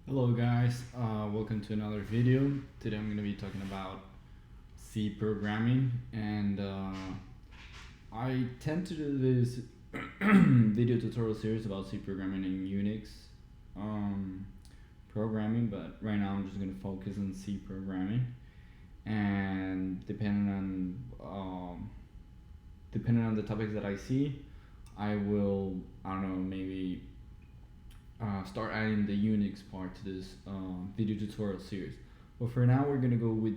Hello guys, welcome to another video. Today I'm going to be talking about C programming, and I tend to do this video tutorial series about C programming and Unix programming, but right now I'm just going to focus on C programming, and depending on the topics that I see, I will, I don't know, maybe start adding the Unix part to this video tutorial series. But for now, we're gonna go with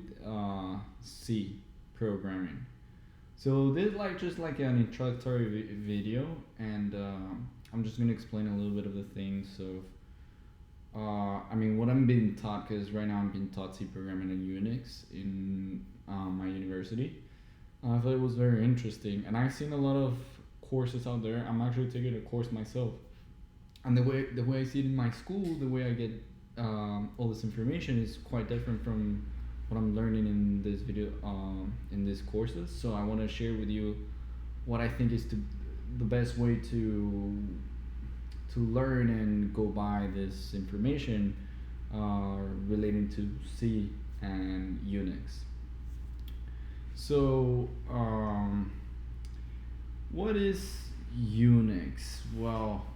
C programming. So this is just like an introductory video, and I'm just gonna explain a little bit of the things. So, what I'm being taught, because right now I'm being taught C programming and Unix in my university. I thought it was very interesting, and I've seen a lot of courses out there. I'm actually taking a course myself. And the way I see it in my school, the way I get all this information is quite different from what I'm learning in this video, in these courses. So I want to share with you what I think is the best way to learn and go by this information relating to C and Unix. So what is Unix? Well,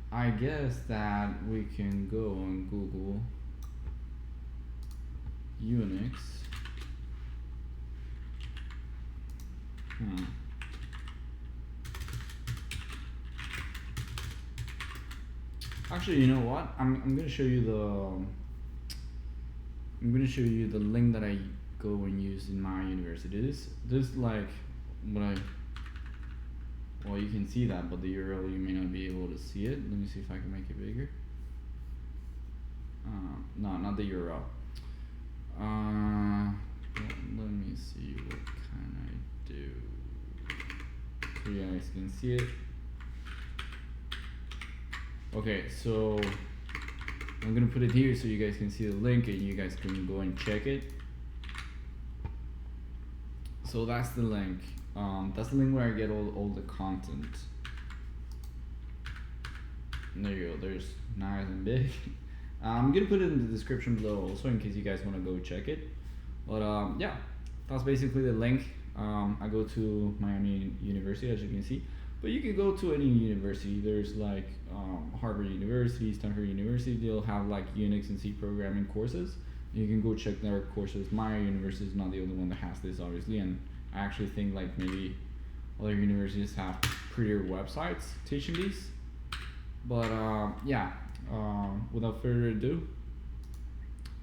I guess that we can go on Google Unix. Actually, you know what? I'm gonna show you the link that I go and use in my university. This like what I. Well, you can see that, but the URL you may not be able to see it. Let me see if I can make it bigger. No, not the URL. Let me see what can I do. So you guys can see it. Okay, so I'm gonna put it here so you guys can see the link and you guys can go and check it. So that's the link. That's the link where I get all the content. And there you go. There's nice and big. I'm gonna put it in the description below also in case you guys want to go check it. But yeah, that's basically the link. I go to my own university, as you can see. But you can go to any university. There's like Harvard University, Stanford University. They'll have like Unix and C programming courses. You can go check their courses. My university is not the only one that has this, obviously, and I actually think like maybe other universities have prettier websites teaching these. But yeah, without further ado,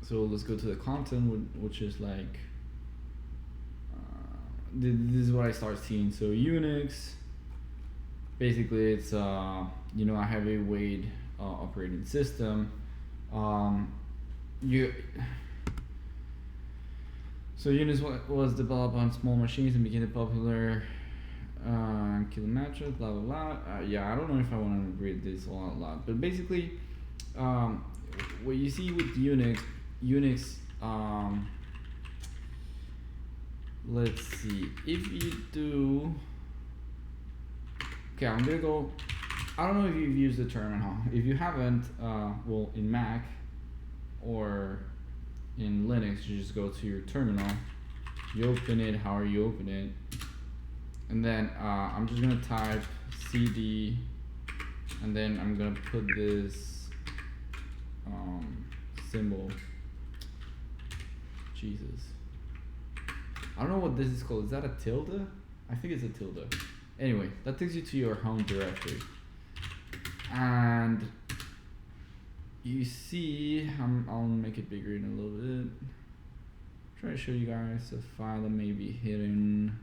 so let's go to the content, which is like this is what I start seeing. So Unix, basically it's a heavyweight operating system. So Unix was developed on small machines and became popular kilometric, blah blah blah. Yeah, I don't know if I want to read this all out loud, but basically, what you see with Unix, let's see, if you do, okay, I'm gonna go. I don't know if you've used the terminal. If you haven't, well, in Mac or in Linux, you just go to your terminal, you open it however you open it, and then I'm just gonna type cd, and then I'm gonna put this symbol. Jesus, I don't know what this is called. Is that a tilde? I think it's a tilde. Anyway, that takes you to your home directory, and you see, I'll make it bigger in a little bit. Try to show you guys a file that may be hidden.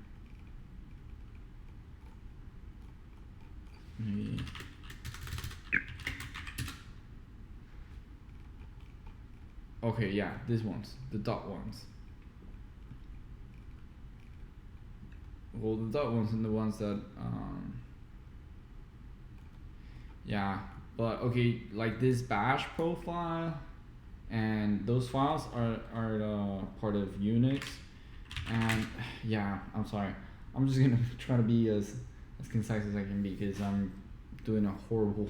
Maybe. Okay, yeah, these ones, the dot ones. Well, the dot ones and the ones that, yeah. But okay, like this bash profile and those files are part of Unix, and yeah, I'm sorry, I'm just gonna try to be as concise as I can be because I'm doing a horrible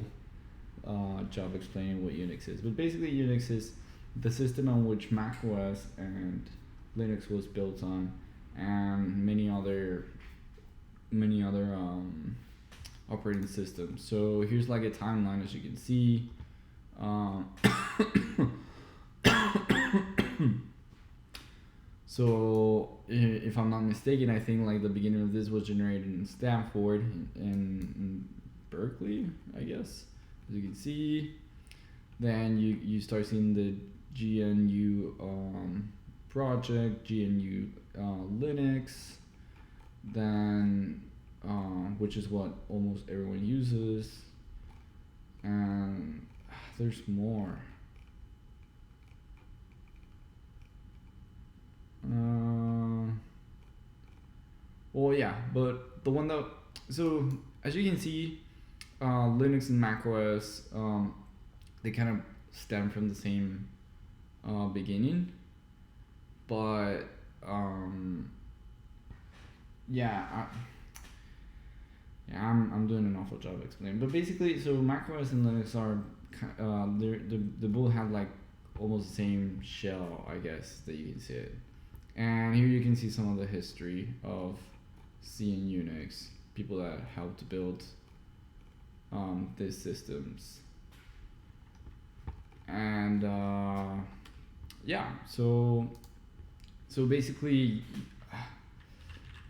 job explaining what Unix is. But basically, Unix is the system on which Mac OS and Linux was built on, and many other operating systems. So here's like a timeline, as you can see. So if I'm not mistaken, I think like the beginning of this was generated in Stanford in Berkeley, I guess, as you can see. Then you start seeing the GNU project, GNU Linux, then which is what almost everyone uses, and there's more. Well, yeah, but the one that, so as you can see, Linux and Mac OS, they kind of stem from the same beginning, but I'm doing an awful job explaining. But basically, so Mac OS and Linux are they both have like almost the same shell, I guess, that you can see it. And here you can see some of the history of C and Unix, people that helped build these systems. And so basically,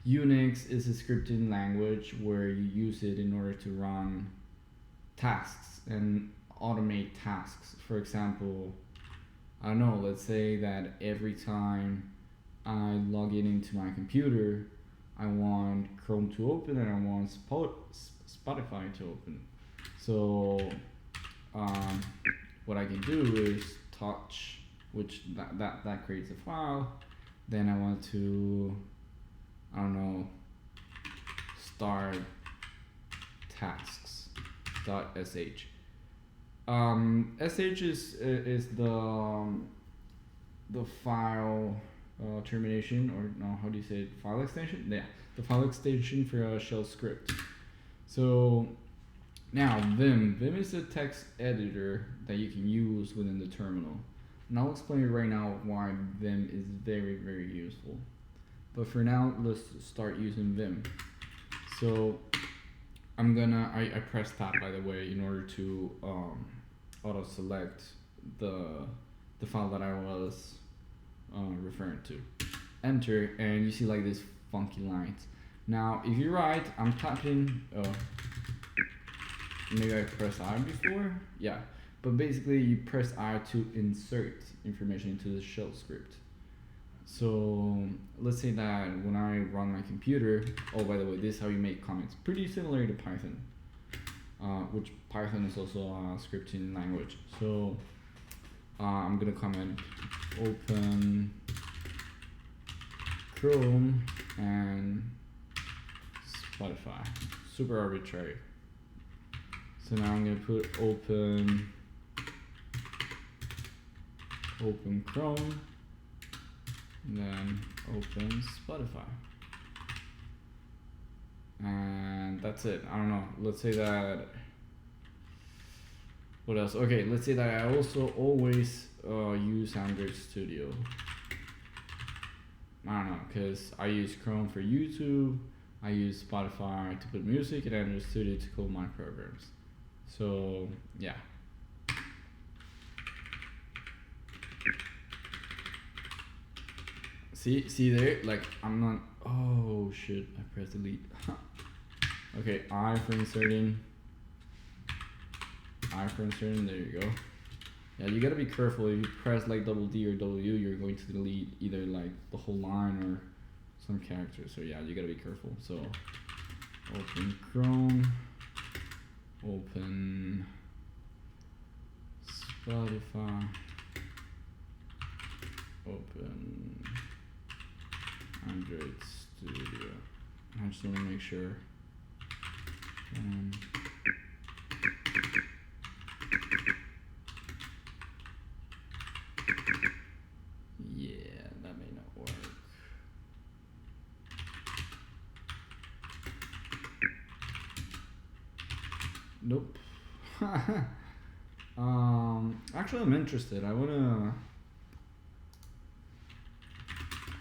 Unix is a scripting language where you use it in order to run tasks and automate tasks. For example, I don't know, let's say that every time I log into my computer, I want Chrome to open and I want Spotify to open. So what I can do is touch, which that creates a file. Then I want to, I don't know, start tasks.sh. sh is the file termination, or no, how do you say it? File extension? Yeah, the file extension for a shell script. So now Vim is a text editor that you can use within the terminal. And I'll explain right now why Vim is very, very useful. But for now, let's start using Vim. So I pressed tab, by the way, in order to auto select the file that I was referring to. Enter, and you see like this funky lines. Now if you write, I'm typing, maybe I pressed I before, yeah, but basically you press I to insert information into the shell script. So let's say that when I run my computer, oh, by the way, this is how you make comments, pretty similar to Python, which Python is also a scripting language. So I'm gonna comment open Chrome and Spotify, super arbitrary. So now I'm gonna put open Chrome, and then open Spotify, and that's it. I don't know, let's say that, what else? Okay, let's say that I also always use Android Studio. I don't know, because I use Chrome for YouTube, I use Spotify to put music, and Android Studio to code my programs. So yeah. See there, like I'm not, oh shit, I pressed delete. Okay, I for inserting, there you go. Yeah, you gotta be careful. If you press like double D or W, you're going to delete either like the whole line or some characters. So yeah, you gotta be careful. So open Chrome, open Spotify, open Android Studio. I just want to make sure. Yeah, that may not work. Nope. Actually, I'm interested. I wanna.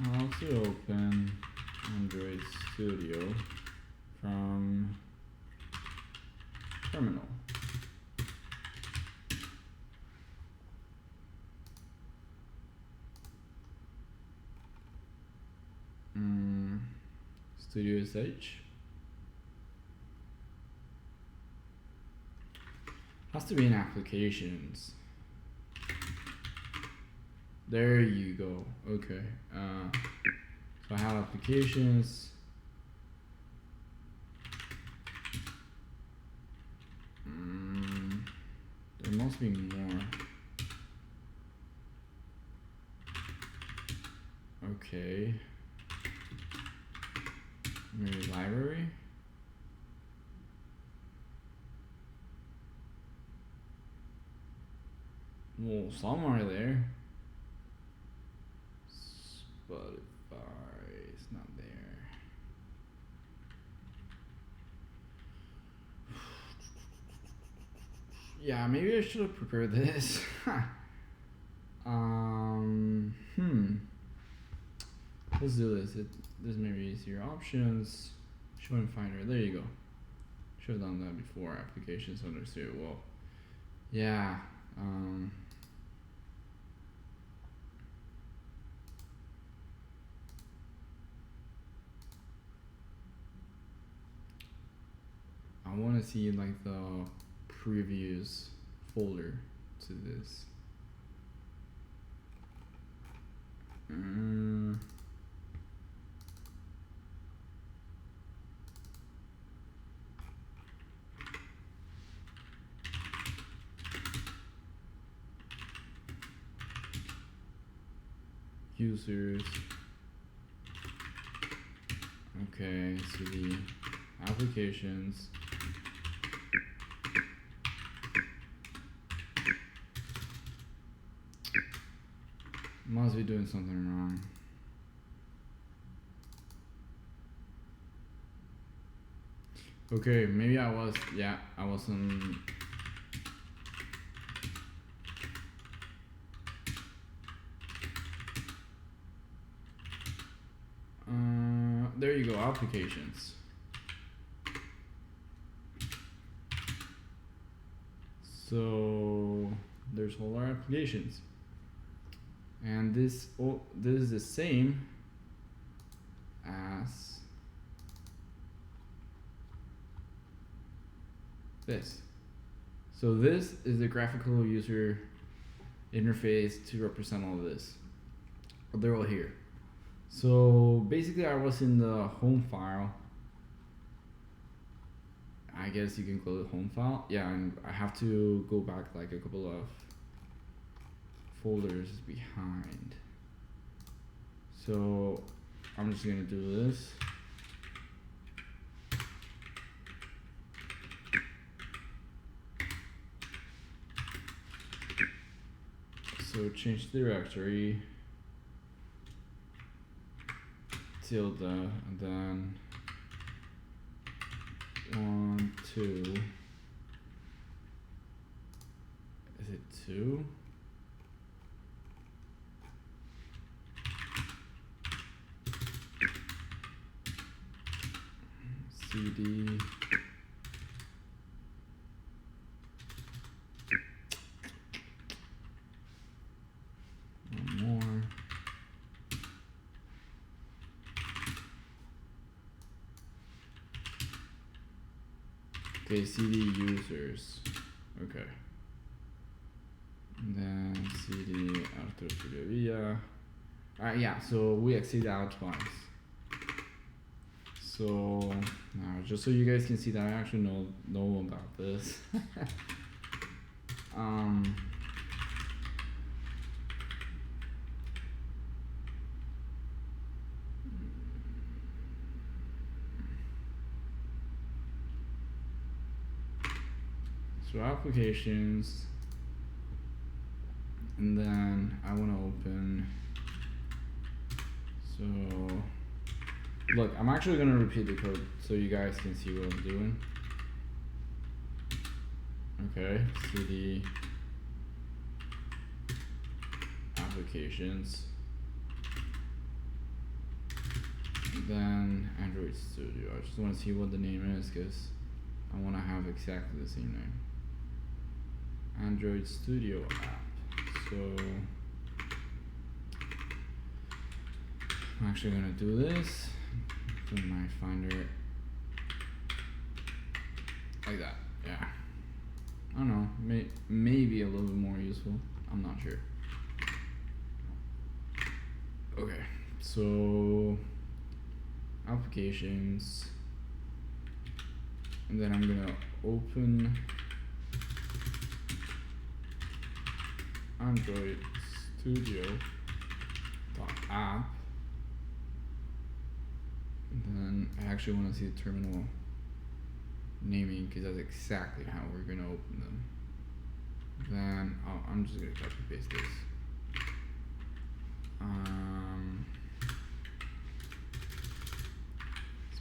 I'll also open Android Studio from terminal. Studio SH. Has to be in applications. There you go. Okay. So I have applications. There must be more. Okay. Maybe library. Well, somewhere there. Spotify is not there. Yeah, maybe I should have prepared this. Let's do this. This may be easier. Options, show and finder. There you go. Should have done that before. Applications understood well. Yeah. I want to see like the previous folder to this. Users. Okay, so the applications. Must be doing something wrong. Okay, maybe I wasn't. There you go, applications. So there's all our applications. And this is the same as this. So this is the graphical user interface to represent all of this. They're all here. So basically I was in the home file. I guess you can call it home file. Yeah, and I have to go back like a couple of folders behind. So I'm just gonna do this. So change directory, tilde, and then 1, 2. Is it 2? CD. One more. Okay, CD users. Okay. And then CD auto. Yeah, so we exceed out twice. So now, just so you guys can see that I actually know about this. So applications, and then I want to open. So look, I'm actually going to repeat the code so you guys can see what I'm doing. Okay, CD applications, then Android Studio. I just want to see what the name is because I want to have exactly the same name. Android Studio app. So I'm actually gonna do this. Put my Finder like that. Yeah. I don't know. Maybe a little bit more useful. I'm not sure. Okay. So applications, and then I'm gonna open Android Studio app, and then I actually want to see the terminal naming because that's exactly how we're gonna open them. Then I'm just gonna copy paste this.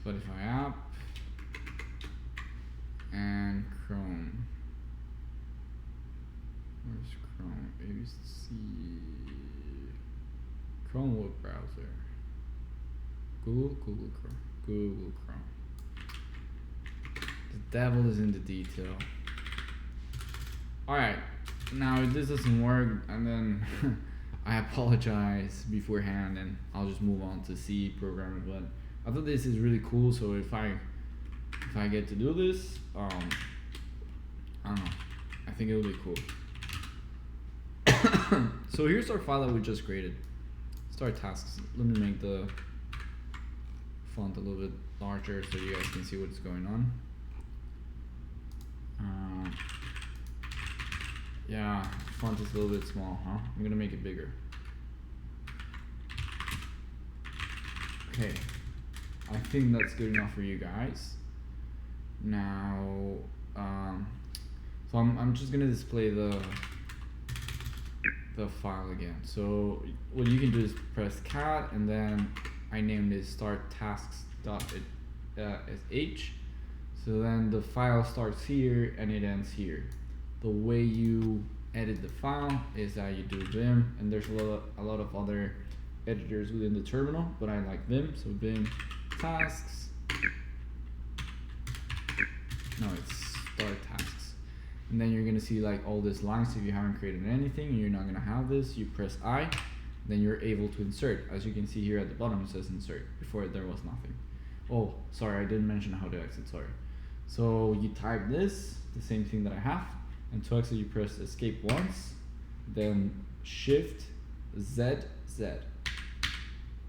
Spotify app and Chrome. Where's Chrome? ABC. Chrome web browser. Google Chrome. Google Chrome. The devil is in the detail. Alright, now if this doesn't work, and then I apologize beforehand, and I'll just move on to C programming. But I thought this is really cool, so if I get to do this, I don't know, I think it'll be cool. So here's our file that we just created. Start tasks. Let me make the font a little bit larger so you guys can see what's going on. Yeah, font is a little bit small, huh? I'm gonna make it bigger. Okay, I think that's good enough for you guys. Now, so I'm just gonna display the file again. So what you can do is press cat, and then I named it start tasks.sh. So then the file starts here and it ends here. The way you edit the file is that you do vim, and there's a lot of other editors within the terminal, but I like vim, so vim tasks. No, it's start tasks. And then you're gonna see like all these lines. If you haven't created anything and you're not gonna have this, you press I, then you're able to insert. As you can see here at the bottom, it says insert. Before there was nothing. Oh, sorry, I didn't mention how to exit, sorry. So you type this, the same thing that I have, and to exit you press escape once, then shift Z.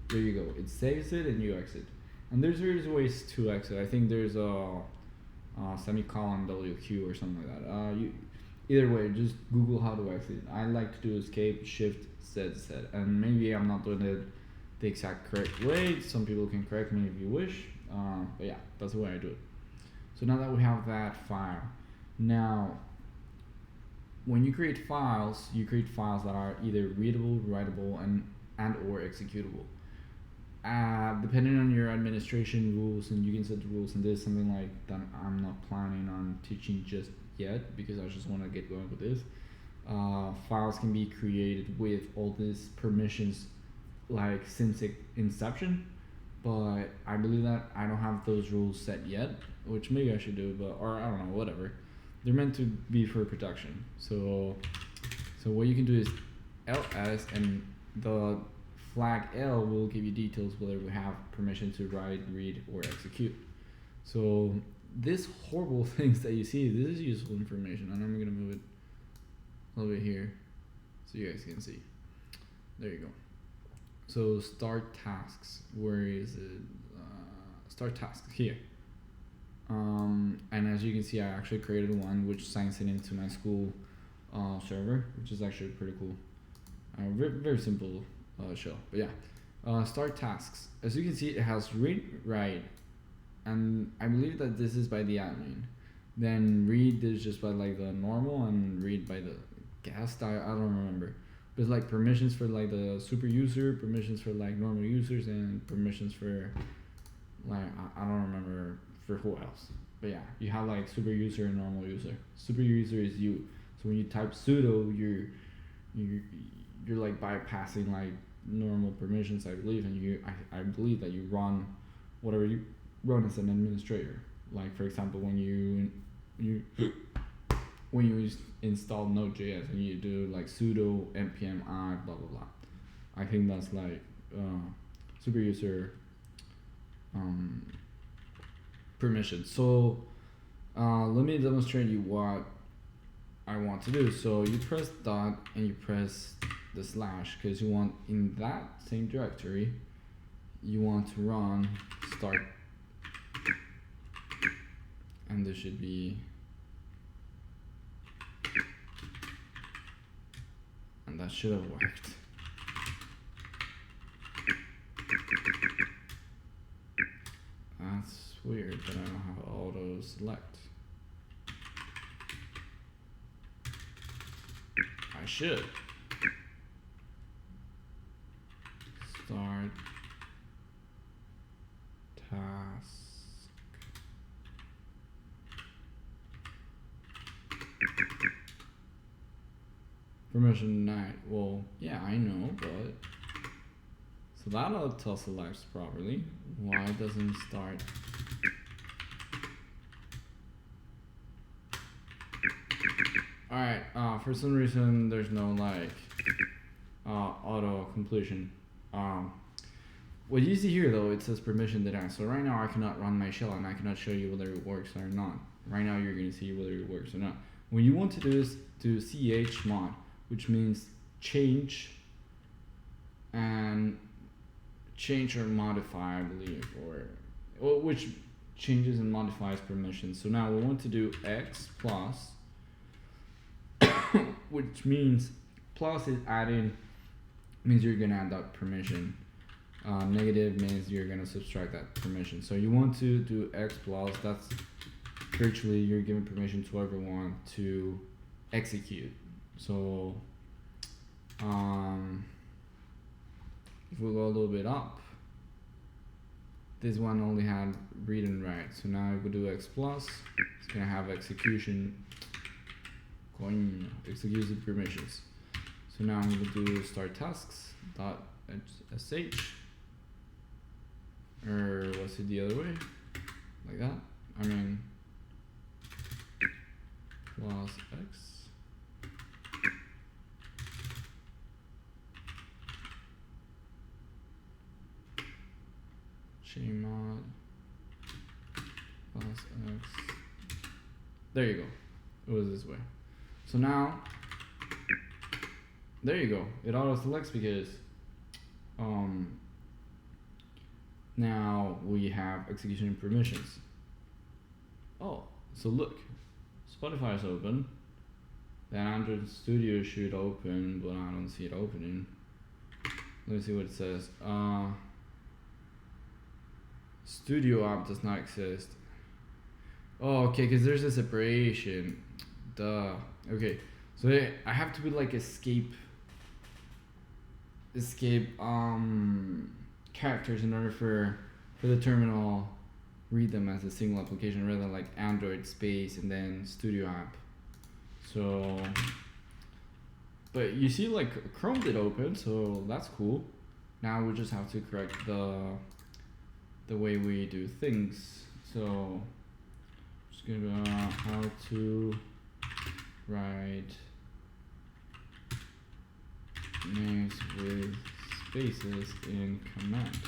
There you go, it saves it and you exit. And there's various ways to exit. I think there's a semicolon WQ or something like that. Either way, just Google how to exit. I like to do escape, shift, Z, and maybe I'm not doing it the exact correct way. Some people can correct me if you wish, but yeah, that's the way I do it. So now that we have that file, now when you create files that are either readable, writable, and or executable. Depending on your administration rules, and you can set the rules, and there's something like that I'm not planning on teaching just yet because I just want to get going with this. Files can be created with all these permissions like since inception, but I believe that I don't have those rules set yet, which maybe I should do, but or I don't know, whatever. They're meant to be for production. So what you can do is ls, and the flag L will give you details whether we have permission to write, read, or execute. So this horrible things that you see, this is useful information, and I'm gonna move it a little bit here so you guys can see. There you go. So start tasks, where is it? Start tasks here. And as you can see, I actually created one which signs it into my school server, which is actually pretty cool. Very simple shell, but yeah. Start tasks. As you can see, it has read, write, and I believe that this is by the admin. Then read is just by like the normal, and read by the guest. I don't remember. But it's like permissions for like the super user, permissions for like normal users, and permissions for like I don't remember for who else. But yeah, you have like super user and normal user. Super user is you. So when you type sudo, you're like bypassing like normal permissions, I believe, and I believe that you run whatever you run as an administrator. Like for example, when you when you install Node.js and you do like sudo npm I blah blah blah. I think that's like super user permission. So let me demonstrate you what I want to do. So you press dot and you press the slash because you want in that same directory you want to run start, and this should be, and that should have worked. That's weird that I don't have auto select. I should. Start task. Permission denied. Well, yeah, I know, but so that auto selects properly. Why doesn't start? Alright, for some reason there's no like auto completion. What you see here though, it says permission denied. So right now I cannot run my shell and I cannot show you whether it works or not. Right now you're going to see whether it works or not. What you want to do is do chmod, which means change and change or modify, I believe, or which changes and modifies permissions. So now we want to do x plus, which means plus is adding, means you're gonna add that permission. Negative means you're gonna subtract that permission. So you want to do x plus, that's virtually you're giving permission to everyone to execute. So if we go a little bit up, this one only had read and write. So now if we do x plus, it's gonna have execution executed permissions. So now I'm gonna do start tasks dot sh, or was it the other way? Like that? I mean plus x. Chmod plus x. There you go. It was this way. So now, there you go. It auto selects because now we have execution permissions. Oh, so look, Spotify is open. Then Android Studio should open, but I don't see it opening. Let me see what it says. Studio app does not exist. Oh, okay, because there's a separation. Duh. Okay, so I have to be like escape characters in order for the terminal read them as a single application rather than like Android space and then Studio app. So, but you see like Chrome did open, so that's cool. Now we just have to correct the way we do things. So just gonna how to write names with spaces in command.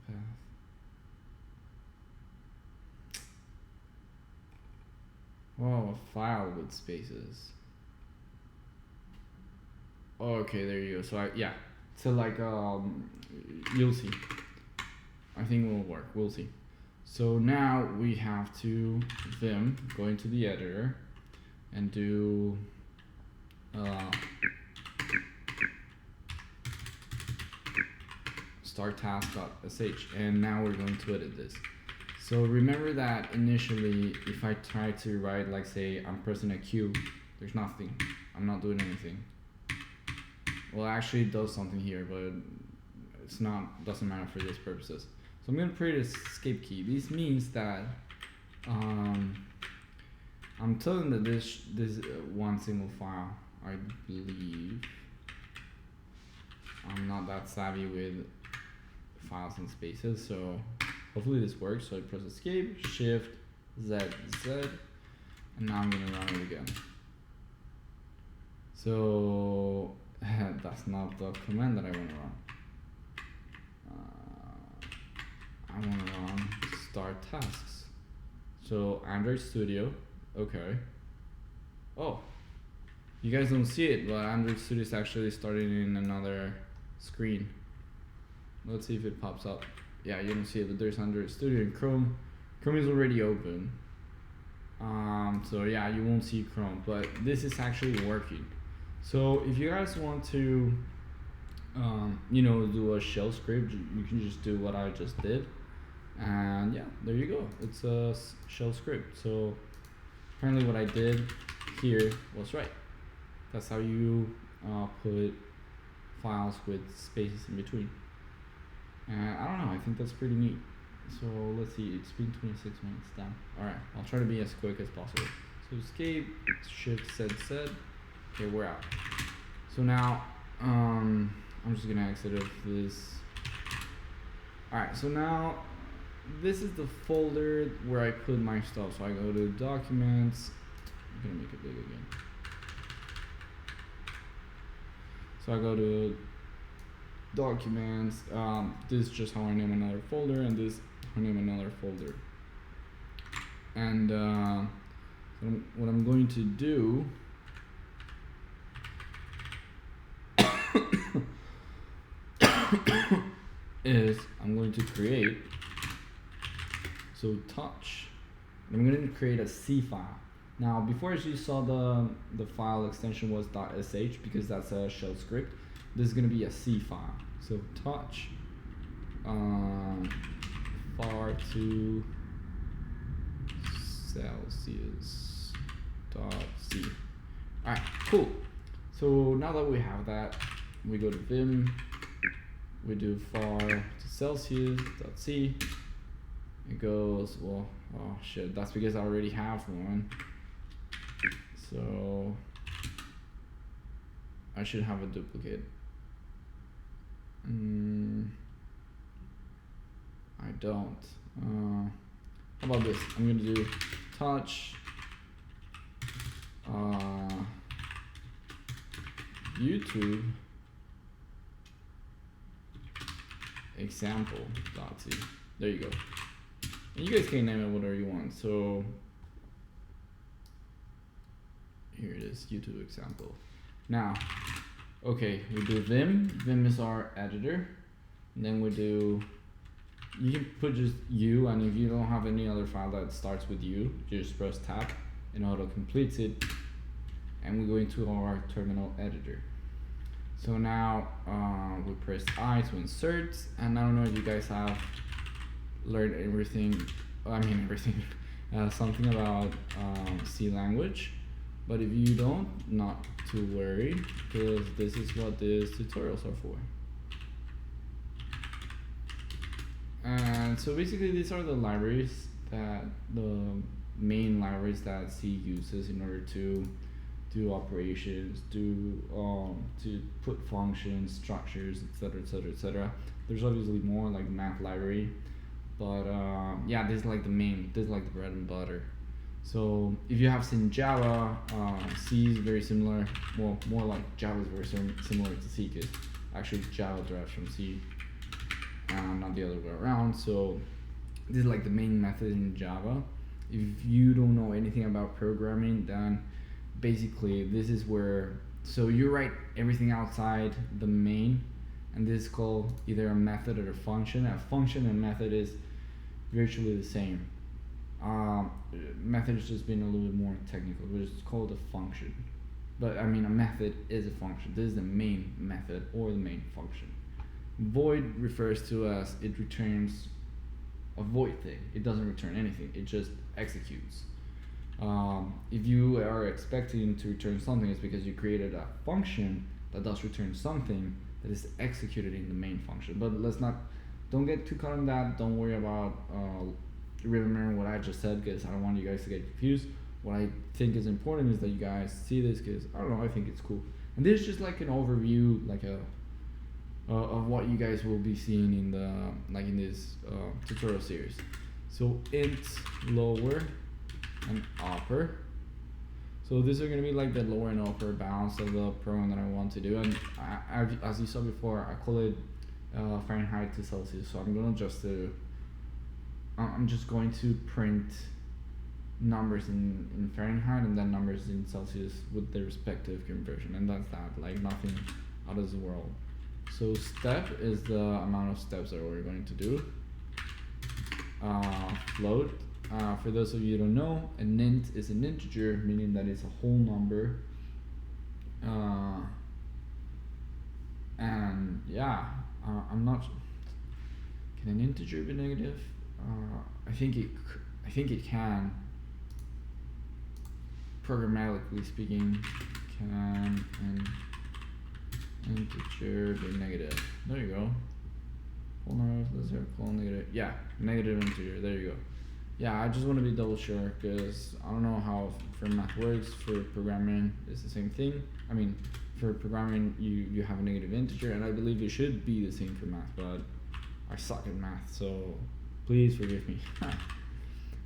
Path. Oh, a file with spaces. Okay, there you go. So yeah, so like you'll see. I think it will work. We'll see. So now we have to vim go into the editor and do start task.sh, and now we're going to edit this. So remember that initially, if I try to write, like say I'm pressing a Q, there's nothing. I'm not doing anything. Well, actually it does something here, but it's not, doesn't matter for these purposes. So I'm going to create a escape key. This means that I'm telling that this one single file. I believe I'm not that savvy with files and spaces, so hopefully this works. So I press escape, shift, Z, and now I'm gonna run it again. So that's not the command that I want to run. I want to run start tasks. So Android Studio, okay. Oh, you guys don't see it, but Android Studio is actually starting in another screen. Let's see if it pops up. Yeah, you don't see it, but there's Android Studio in Chrome. Chrome is already open. So yeah, you won't see Chrome, but this is actually working. So if you guys want to, do a shell script, you can just do what I just did. And yeah, there you go. It's a shell script. So apparently what I did here was right. That's how you put files with spaces in between. And I don't know, I think that's pretty neat. So let's see, it's been 26 minutes down. Alright, I'll try to be as quick as possible. So escape, shift, Z. Okay, we're out. So now, I'm just gonna exit of this. Alright, so now, this is the folder where I put my stuff. So I go to documents. I'm gonna make it big again. So I go to documents. This is just how I name another folder, and this I name another folder. And what I'm going to do is I'm going to create, so touch, I'm going to create a C file. Now before you saw the file extension was .sh because that's a shell script. This is going to be a C file. So touch var2 Celsius .c. Alright, cool. So now that we have that, we go to Vim, we do var to Celsius.c. It goes, well, oh shit, that's because I already have one. So I should have a duplicate. I don't. How about this? I'm gonna do touch YouTube example.c. There you go. And you guys can name it whatever you want. So here it is, YouTube example. Now, okay, we do Vim. Vim is our editor. And then we do, you can put just U, and if you don't have any other file that starts with U, you just press tab and auto completes it. And we go into our terminal editor. So now we press I to insert, and I don't know if you guys have learned everything, something about C language, but if you don't, not to worry, because this is what these tutorials are for. And so basically these are the libraries the main libraries that C uses in order to do operations, to put functions, structures, etc., etc., etc. There's obviously more like math library, but yeah, this is like the main, this is like the bread and butter. So if you have seen Java, C is very similar. Well, more like Java is very similar to C, because actually Java derives from C, not the other way around. So this is like the main method in Java. If you don't know anything about programming, then basically this is where, so you write everything outside the main, and this is called either a method or a function. A function and method is virtually the same. Method is just being a little bit more technical, but it's called a function. But I mean, a method is a function. This is the main method or the main function. Void refers to as it returns a void thing. It doesn't return anything. It just executes. If you are expecting to return something, it's because you created a function that does return something that is executed in the main function. But don't get too caught on that. Don't worry about remember what I just said, because I don't want you guys to get confused. what I think is important is that you guys see this, because I don't know, I think it's cool. And this is just like an overview, like a of what you guys will be seeing in the in this tutorial series. So int, lower, and upper. So these are gonna be like the lower and upper bounds of the program that I want to do. And as you saw before, I call it Fahrenheit to Celsius. So I'm just going to print numbers in Fahrenheit and then numbers in Celsius with their respective conversion, and that's that, like nothing out of the world. So step is the amount of steps that we're going to do. Float, for those of you who don't know, an int is an integer, meaning that it's a whole number. And yeah, I'm not. Can an integer be negative? I think it can. Programmatically speaking, can an integer be negative? There you go. Whole number of zero, colon negative. Yeah, negative integer. There you go. Yeah, I just want to be double sure, because I don't know how for math works. For programming, it's the same thing. I mean, for programming, you have a negative integer, and I believe it should be the same for math, but I suck at math, so please forgive me.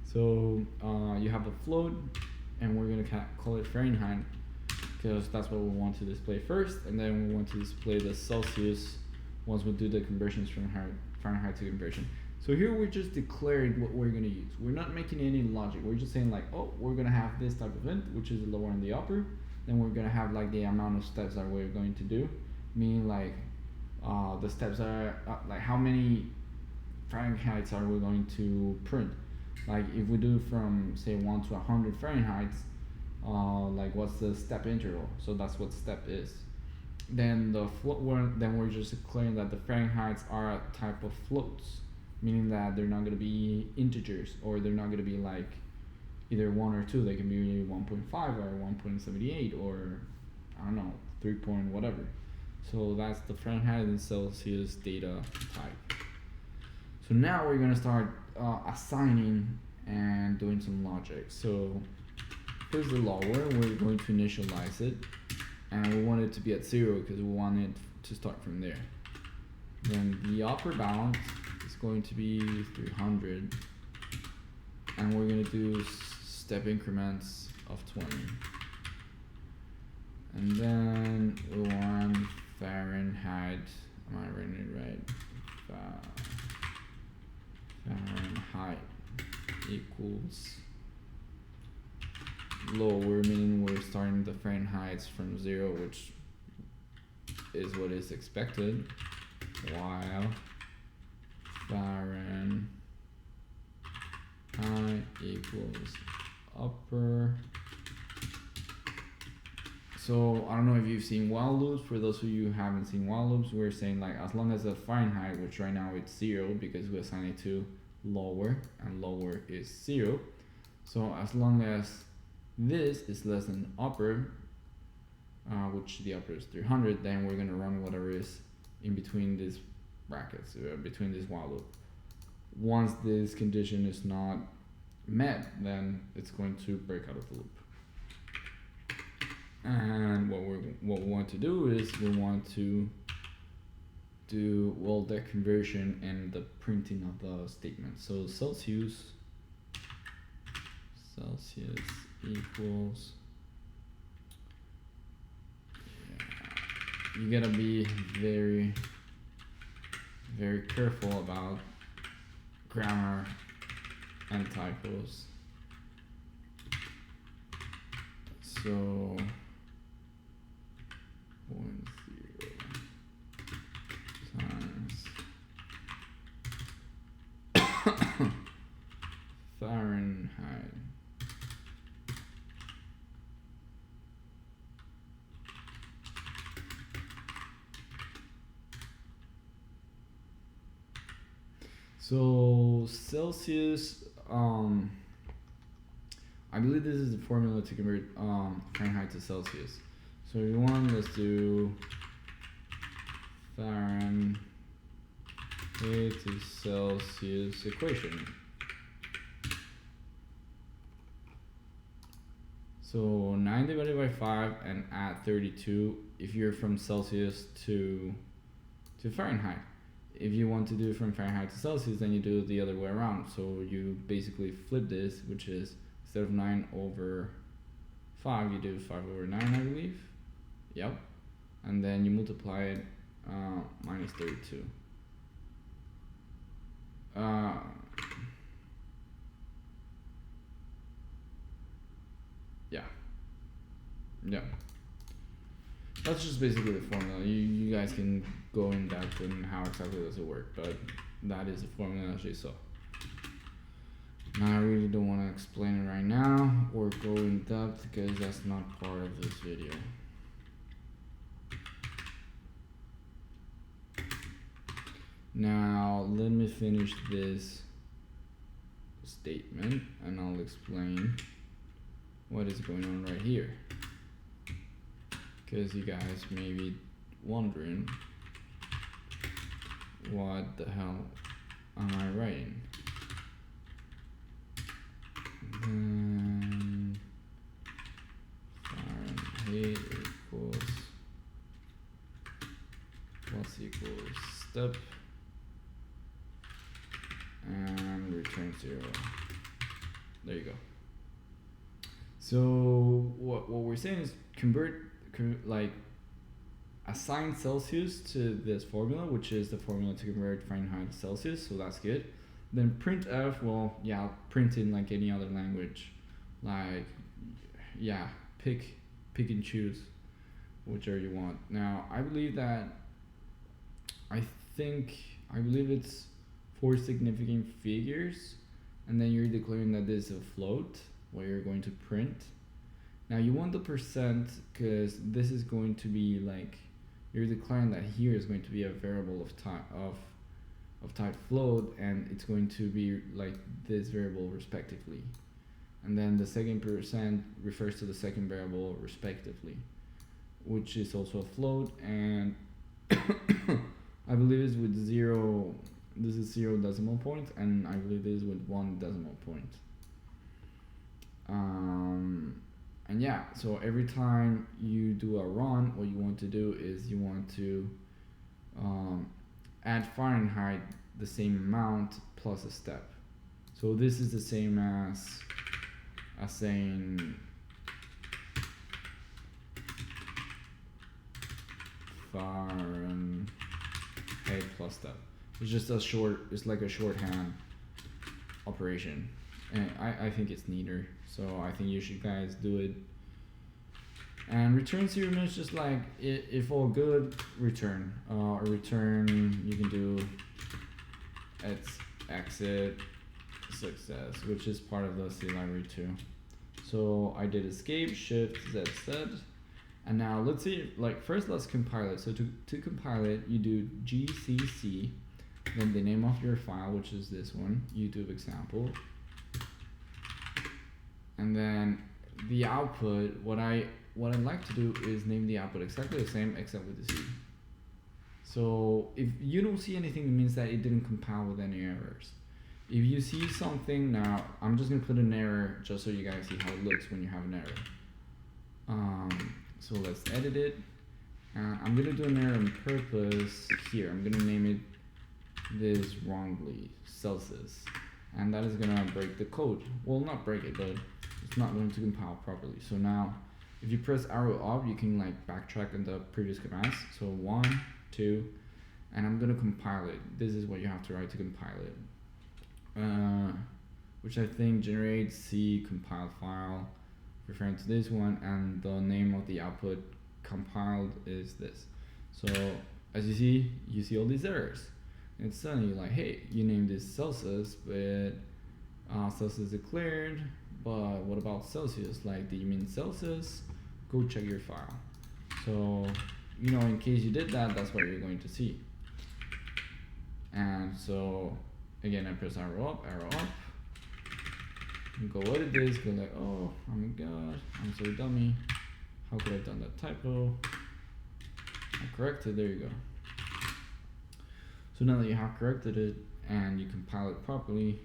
So you have a float, and we're gonna call it Fahrenheit, because that's what we want to display first, and then we want to display the Celsius once we do the conversions from Fahrenheit to conversion. So here we're just declaring what we're gonna use. We're not making any logic. We're just saying like, oh, we're gonna have this type of int, which is the lower and the upper. Then we're gonna have like the amount of steps that we're going to do, meaning like the steps are like how many Fahrenheits are we going to print. Like if we do from say 1 to 100 Fahrenheits, like what's the step interval? So that's what step is. Then the float then we're just declaring that the Fahrenheits are a type of floats, meaning that they're not going to be integers, or they're not going to be like either 1 or 2. They can be 1.5 or 1.78 or I don't know, 3 point whatever. So that's the Fahrenheit and Celsius data type. So now we're going to start assigning and doing some logic. So here's the lower. We're going to initialize it, and we want it to be at 0 because we want it to start from there. Then the upper bound is going to be 300, and we're going to do step increments of 20. And then we want Fahrenheit. Am I writing it right? Fahrenheit equals lower, meaning we're starting the Fahrenheits from 0, which is what is expected, while Fahrenheit equals upper. So I don't know if you've seen while loops. For those of you who haven't seen while loops, we're saying like as long as the Fahrenheit, which right now it's 0 because we assign it to lower, and lower is 0. So as long as this is less than upper, which the upper is 300, then we're going to run whatever is in between these brackets, between this while loop. Once this condition is not met, then it's going to break out of the loop. And what we want to do is we want to do the conversion and the printing of the statement. So Celsius equals, you gotta be very, very careful about grammar and typos. So 0 times Fahrenheit So Celsius, I believe this is the formula to convert Fahrenheit to Celsius. So if you want, let's do Fahrenheit to Celsius equation. So 9 divided by 5 and add 32 if you're from Celsius to Fahrenheit. If you want to do it from Fahrenheit to Celsius, then you do it the other way around. So you basically flip this, which is instead of 9 over 5, you do 5 over 9, I believe. Yep. And then you multiply it minus 32. Yeah. That's just basically the formula. You guys can go in depth on how exactly does it work, but that is the formula as you saw. Now I really don't want to explain it right now or go in depth because that's not part of this video. Now let me finish this statement and I'll explain what is going on right here, because you guys may be wondering what the hell am I writing. Then Fahrenheit equals plus equals step and return 0. There you go. So what we're saying is like assign Celsius to this formula, which is the formula to convert Fahrenheit to Celsius, so that's good. Then printf, well, yeah, print in like any other language, like, yeah, pick and choose whichever you want. Now I believe it's 4 significant figures, and then you're declaring that this is a float where you're going to print. Now you want the percent because this is going to be like, you're declaring that here is going to be a variable of type float, and it's going to be like this variable respectively. And then the second percent refers to the second variable respectively, which is also a float, and I believe it's with 0, this is 0 decimal point, and I believe this is with 1 decimal point. And yeah, so every time you do a run, what you want to do is you want to add Fahrenheit the same amount plus a step. So this is the same as saying Fahrenheit plus step. It's just it's like a shorthand operation, and I think it's neater, so I think you should guys do it. And return 0 means just like if all good, return. Or return, you can do exit success, which is part of the C library too. So I did escape, shift, Z, and now let's see, like first let's compile it. So to compile it, you do gcc, then the name of your file, which is this one, YouTube example, and then the output. What I'd like to do is name the output exactly the same except with the C. So if you don't see anything, it means that it didn't compile with any errors. If you see something, now I'm just gonna put an error just so you guys see how it looks when you have an error. So let's edit it. I'm gonna do an error on purpose here. I'm gonna name it this wrongly, Celsius, and that is gonna break the code. Well, not break it, but it's not going to compile properly. So now if you press arrow up, you can like backtrack on the previous commands. So 1, 2, and I'm gonna compile it. This is what you have to write to compile it, which I think generates C compiled file, referring to this one, and the name of the output compiled is this. So as you see all these errors. And suddenly like, hey, you named this Celsius, but Celsius declared, but what about Celsius? Like, do you mean Celsius? Go check your file. So, you know, in case you did that, that's what you're going to see. And so, again, I press arrow up, go edit this, go like, oh my god, I'm so dummy. How could I have done that typo? I corrected, there you go. So now that you have corrected it and you compile it properly,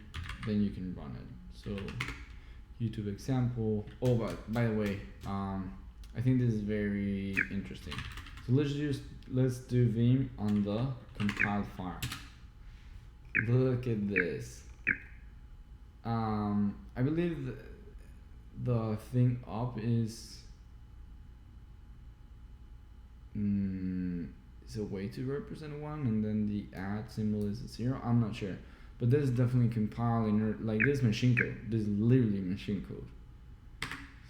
then you can run it. So YouTube example. Oh, but by the way, I think this is very interesting. So let's do vim on the compiled file. Look at this. I believe the thing up is a way to represent 1, and then the add symbol is a 0. I'm not sure, but this is definitely compiling like this machine code. This is literally machine code.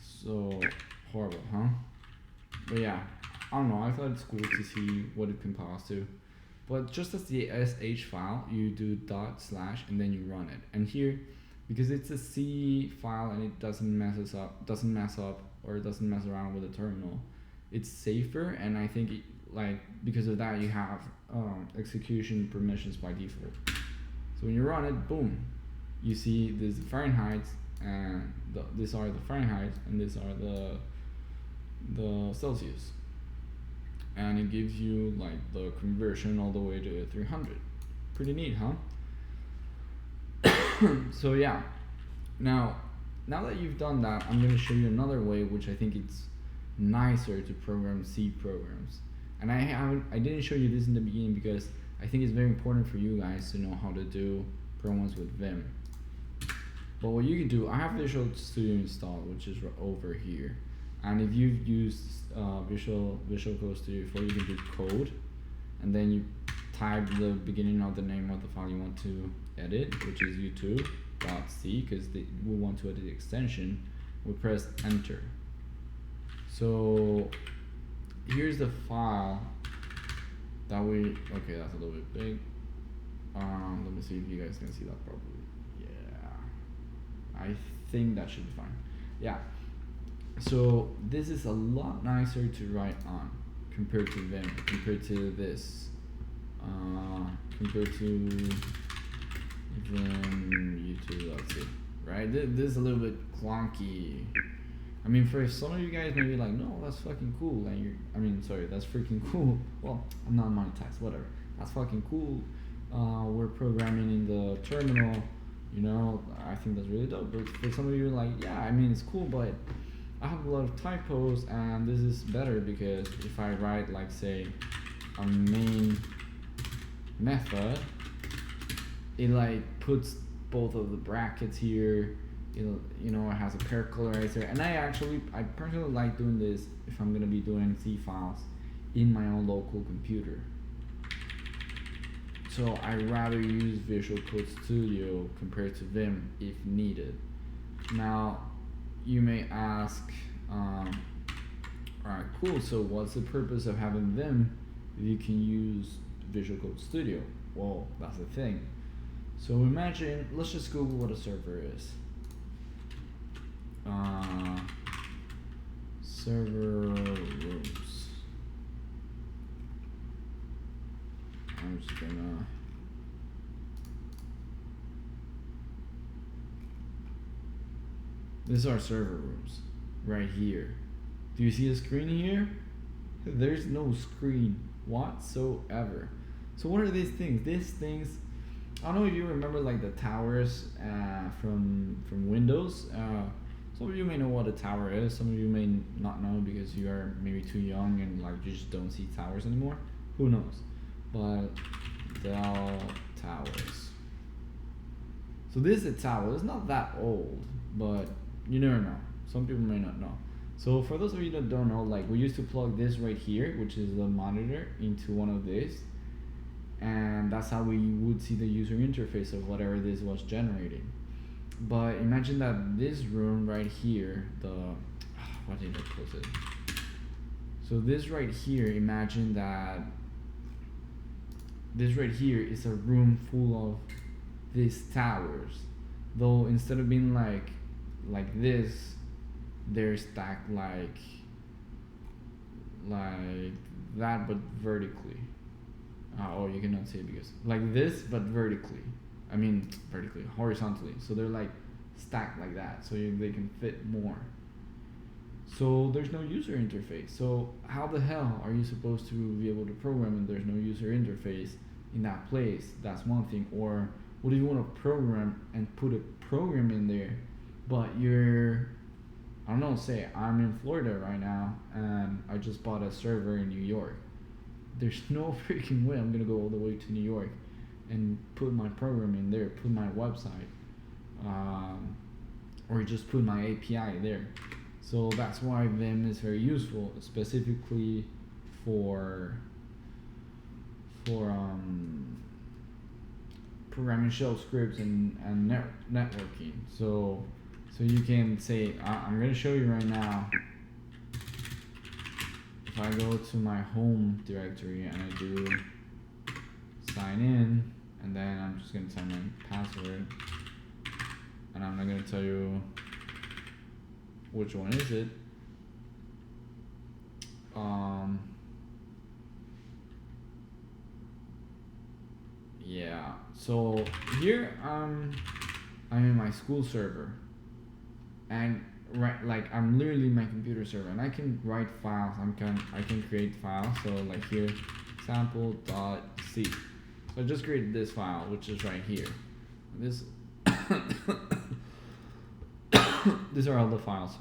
So horrible, huh? But yeah, I don't know. I thought it's cool to see what it compiles to. But just as the sh file, you do // and then you run it. And here, because it's a C file and it doesn't mess up, or it doesn't mess around with the terminal, it's safer. And I think because of that, you have execution permissions by default. So when you run it, boom, you see this Fahrenheit, and these are the Fahrenheit, and these are the Celsius. And it gives you like the conversion all the way to 300. Pretty neat, huh? So yeah, now that you've done that, I'm going to show you another way which I think it's nicer to program C programs. And I didn't show you this in the beginning because I think it's very important for you guys to know how to do programs with Vim. But what you can do, I have Visual Studio installed, which is over here. And if you've used Visual Code Studio before, you can do code, and then you type the beginning of the name of the file you want to edit, which is u2.c, because we want to edit the extension. We press enter. So here's the file that okay, that's a little bit big. Let me see if you guys can see that properly. Yeah, I think that should be fine. Yeah. So this is a lot nicer to write on compared to Vim, compared to this, compared to Vim u2.c, right? This is a little bit clunky. I mean, for some of you guys may be like, no, that's fucking cool. And that's freaking cool. Well, I'm not monetized, whatever. That's fucking cool. We're programming in the terminal, I think that's really dope. But for some of you, like, yeah, I mean, it's cool, but I have a lot of typos, and this is better because if I write, like, say, a main method, it like puts both of the brackets here. It has a pair colorizer, and I personally like doing this if I'm gonna be doing C files in my own local computer. So I rather use Visual Code Studio compared to Vim if needed. Now, you may ask, alright, cool, so what's the purpose of having Vim if you can use Visual Code Studio? Well, that's the thing. So imagine, let's just Google what a server is. Server rooms. I'm just gonna this is our server rooms right here. Do you see a screen here? There's no screen whatsoever. So what are these things? These things, I don't know if you remember like the towers from Windows. Some of you may know what a tower is. Some of you may not know because you are maybe too young and like you just don't see towers anymore. Who knows? But Dell towers. So this is a tower. It's not that old, but you never know. Some people may not know. So for those of you that don't know, like we used to plug this right here, which is the monitor, into one of these, and that's how we would see the user interface of whatever this was generating. But imagine that this room right here, what did I close it? So this right here, imagine that this right here is a room full of these towers. Though instead of being like this, they're stacked like that, but vertically. Oh, you cannot see it because like this, but vertically. I mean vertically, horizontally. So they're like stacked like that, so they can fit more. So there's no user interface. So how the hell are you supposed to be able to program when there's no user interface in that place? That's one thing. Or what if you want to program and put a program in there, but you're, I don't know, say I'm in Florida right now and I just bought a server in New York. There's no freaking way I'm gonna go all the way to New York and put my program in there, put my website, or just put my API there. So that's why Vim is very useful, specifically for programming shell scripts and networking. So you can say, I'm going to show you right now. If I go to my home directory and I do sign in, and then I'm just going to type my password, and I'm not going to tell you which one is it. Yeah, so here I'm in my school server, and like I'm literally my computer server, and I can write files. I can create files. So like here, sample.c. So I just created this file, which is right here. This these are all the files,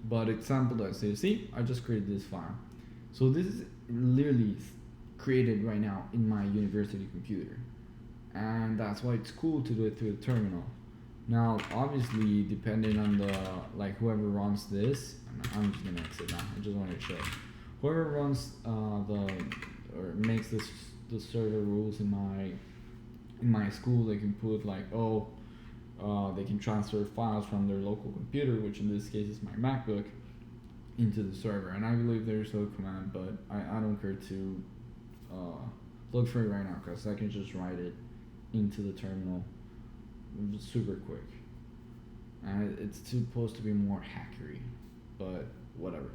but example.c. I just created this file. So this is literally created right now in my university computer, and that's why it's cool to do it through the terminal. Now obviously, depending on the whoever runs this, I'm just gonna exit now, I just wanted to show whoever runs or makes the server rules in my school. They can put they can transfer files from their local computer, which in this case is my MacBook, into the server. And I believe there's a command, but I don't care to look for it right now, because I can just write it into the terminal super quick. And it's supposed to be more hackery, but whatever.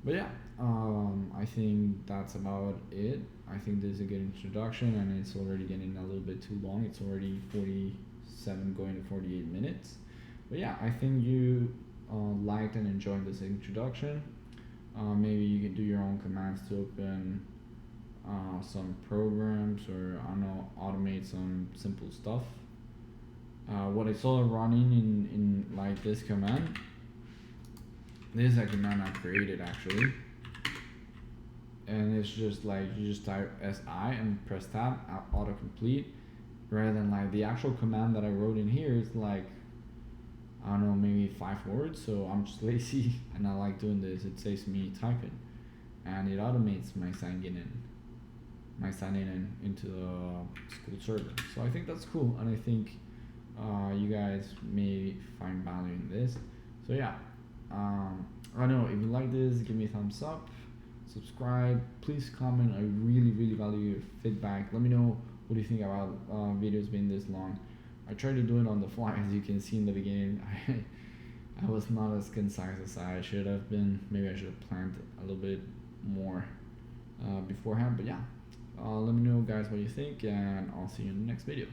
But yeah, I think that's about it. I think this is a good introduction, and it's already getting a little bit too long. It's already 47 going to 48 minutes. But yeah, I think you liked and enjoyed this introduction. Maybe you can do your own commands to open some programs, or I don't know, automate some simple stuff. What I saw running in like this command, this is a command I created actually, and it's just like you just type SI and press tab, autocomplete, rather than like the actual command that I wrote in here is like, I don't know, maybe 5 words. So I'm just lazy and I like doing this. It saves me typing, and it automates my signing in into the school server. So I think that's cool, and I think you guys may find value in this. So yeah, I don't know, if you like this, give me a thumbs up, subscribe, please comment. I really value your feedback. Let me know what do you think about videos being this long. I tried to do it on the fly, as you can see in the beginning. I was not as concise as I should have been. Maybe I should have planned a little bit more beforehand, but yeah. Let me know guys what you think, and I'll see you in the next video.